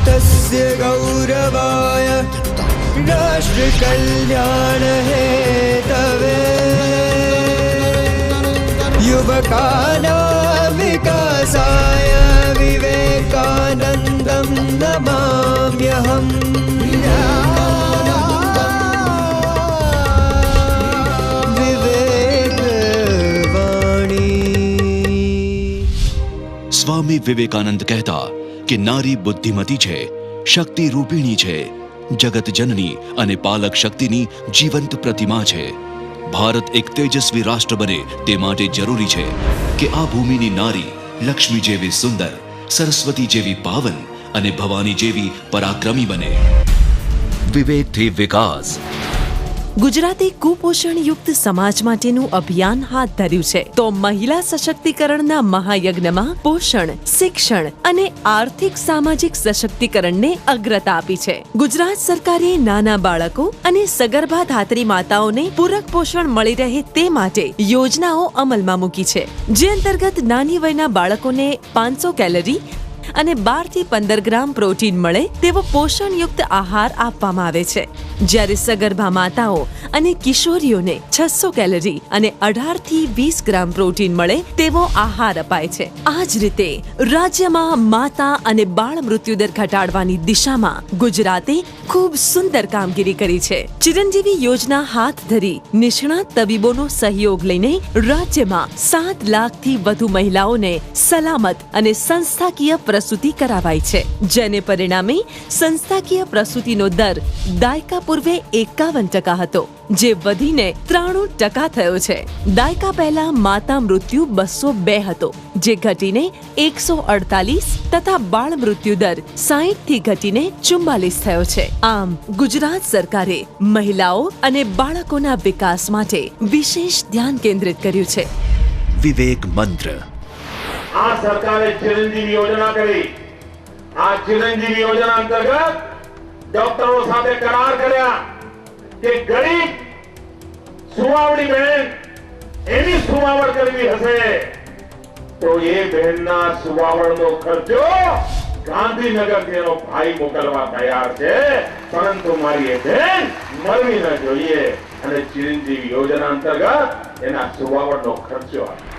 भारतस्य गौरवाय राष्ट्र कल्याण हेतवे युवकानां विकासाय विवेकानन्दं नमाम्यहम्। સ્વામી વિવેકાનંદ કહેતા કે નારી બુદ્ધિમતી છે, શક્તિ રૂપિણી છે, જગત જનની અને પાલક શક્તિની જીવંત પ્રતિમા છે। ભારત એક તેજસ્વી રાષ્ટ્ર બને તે માટે જરૂરી છે કે આ ભૂમિની નારી લક્ષ્મી જેવી સુંદર, સરસ્વતી જેવી પાવન અને ભવાની જેવી પરાક્રમી બને। વિવેકથી વિકાસ। ગુજરાતે કુપોષણ યુક્ત સમાજ માટેનું અભિયાન હાથ ધર્યું છે, તો મહિલા સશક્તિકરણના મહાયજ્ઞમાં પોષણ, શિક્ષણ અને આર્થિક સામાજિક સશક્તિકરણને અગ્રતા આપી છે। ગુજરાત સરકારે નાના બાળકો અને સગર્ભા ધાત્રી માતાઓને પૂરક પોષણ મળી રહે તે માટે યોજનાઓ અમલમાં મૂકી છે, જે અંતર્ગત નાની વયના બાળકોને 500 કેલરી અને 12 થી 15 ગ્રામ પ્રોટીન મળે તેવો પોષણયુક્ત આહાર આપવામાં આવે છે, જ્યારે સગર્ભા માતાઓ અને કિશોરીઓને 600 કેલરી અને 18 થી 20 ગ્રામ પ્રોટીન મળે તેવો આહાર અપાય છે। આ જ રીતે રાજ્યમાં માતા અને બાળ મૃત્યુદર ઘટાડવાની દિશામાં ગુજરાતે ખૂબ સુંદર કામગીરી કરી છે। ચિરંજીવી યોજના હાથ ધરી નિષ્ણાત તબીબોનો સહયોગ લઈને રાજ્યમાં 7 લાખથી વધુ મહિલાઓને સલામત અને સંસ્થાકીય પ્રસૂતિ કરાવાઈ છે, જેને પરિણામે સંસ્થાકીય પ્રસૂતિનો દર દાયકા પૂર્વે 51% હતો, જે વધીને 93% થયો છે। દાયકા પહેલા માતા મૃત્યુ 202 હતો, જે ઘટીને 148 તથા બાળ મૃત્યુ દર 60 થી ઘટીને 44 થયો છે। આમ ગુજરાત સરકારે મહિલાઓ અને બાળકોના વિકાસ માટે વિશેષ ધ્યાન કેન્દ્રિત કર્યું છે। વિવેક મંત્ર। આ સરકારે ચિરંજીવી યોજના કરી। આ ચિરંજીવી યોજના અંતર્ગત ડોક્ટરો સાથે કરાર કર્યા કે ગરીબ સુવાવડી બહેન એની સુવાવડ કરવી હશે તો એ બહેનના સુવાવડનો ખર્ચો ગાંધીનગર તેનો ભાઈ મોકલવા તૈયાર છે, પરંતુ મારી એ બહેન મરવી ન જોઈએ અને ચિરંજીવી યોજના અંતર્ગત એના સુવાવડનો ખર્ચો આપે।